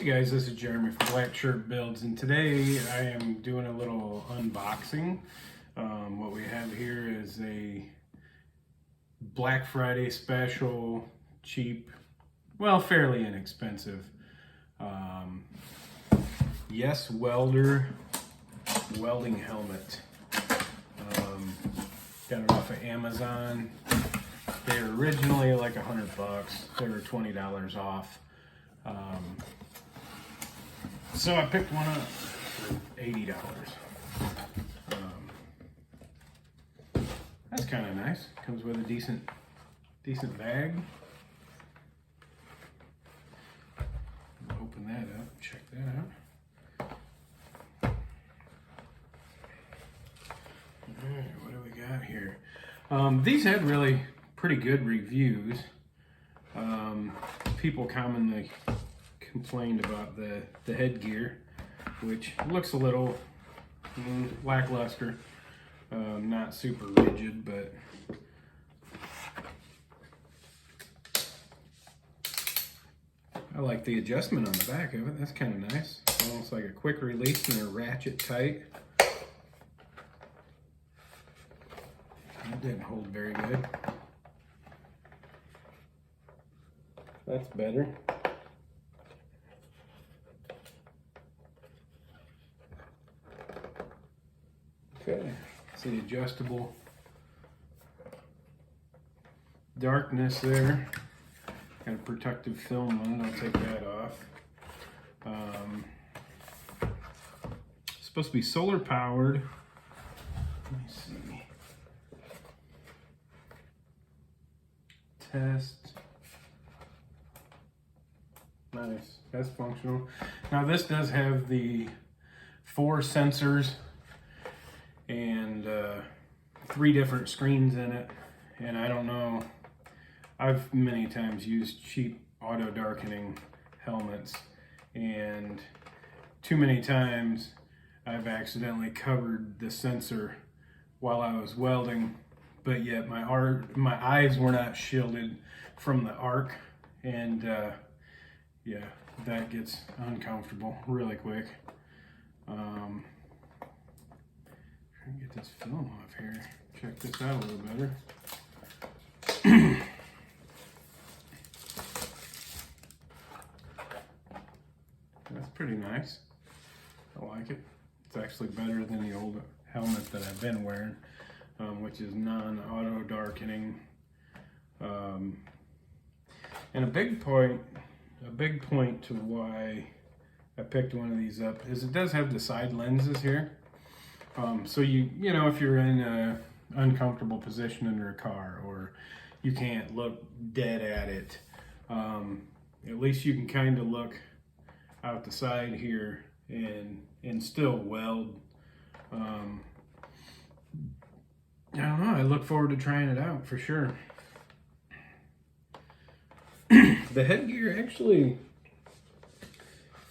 Hey guys, this is Jeremy from Black Shirt Builds, and today I am doing a little unboxing. What we have here is a Black Friday special, cheap, well, fairly inexpensive YESWELDER welding helmet. Got it off of Amazon. They were originally like $100. They were $20 off. So I picked one up for $80. That's kind of nice. Comes with a decent bag. Open that up. Check that out. All right, what do we got here? These had really pretty good reviews. People commonly complained about the headgear, which looks a little lackluster, not super rigid, but I like the adjustment on the back of it. That's kind of nice. Almost like a quick release and a ratchet tight. That didn't hold very good. That's better. Okay, it's the adjustable darkness there. Got a protective film on it. I'll take that off. It's supposed to be solar powered. Let me see. Test. Nice. That's functional. Now this does have the 4 sensors and 3 different screens in it, and I don't know, I've many times used cheap auto darkening helmets, and too many times I've accidentally covered the sensor while I was welding, but yet my eyes were not shielded from the arc, and yeah, that gets uncomfortable really quick. Try and get this film off here. Check this out a little better. That's pretty nice. I like it. It's actually better than the old helmet that I've been wearing, which is non-auto darkening. And a big point to why I picked one of these up is it does have the side lenses here. So you know, if you're in an uncomfortable position under a car, or you can't look dead at it, at least you can kind of look out the side here and still weld. I don't know, I look forward to trying it out for sure. The headgear actually,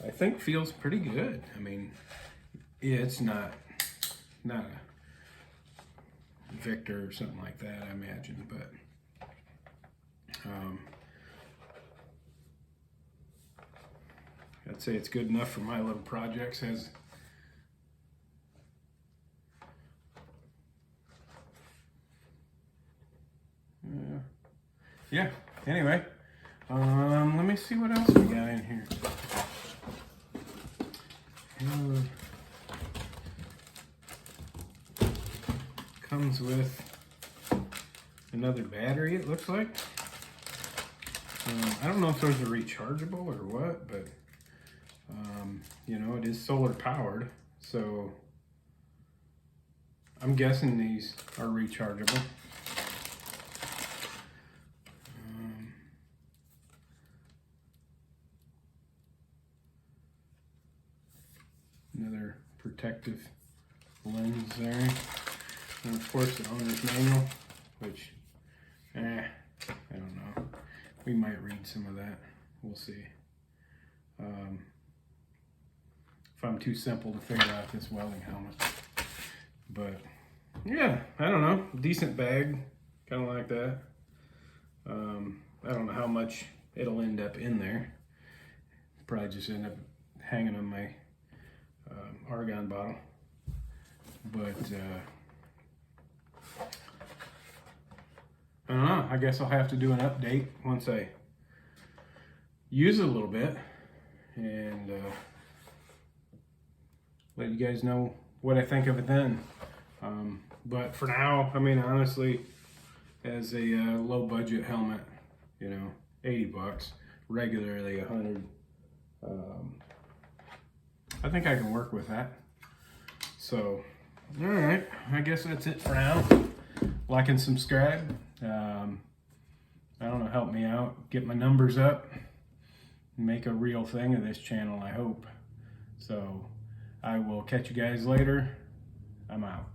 I think, feels pretty good. I mean, yeah, it's not a Victor or something like that, I imagine, but I'd say it's good enough for my little projects. Yeah, anyway, let me see what else we got in here. Comes with another battery, it looks like. I don't know if those are rechargeable or what, but you know, it is solar powered, so I'm guessing these are rechargeable. Another protective lens there. And of course the owner's manual, which, I don't know. We might read some of that. We'll see. If I'm too simple to figure out this welding helmet. But yeah, I don't know. Decent bag, kind of like that. I don't know how much it'll end up in there. probably just end up hanging on my argon bottle. But I don't know, I guess I'll have to do an update once I use it a little bit and let you guys know what I think of it then. But for now, I mean, honestly, as a low budget helmet, you know, 80 bucks, regularly 100, I think I can work with that. So, all right, I guess that's it for now. Like and subscribe. I don't know, help me out, get my numbers up, make a real thing of this channel, I hope. So I will catch you guys later. I'm out.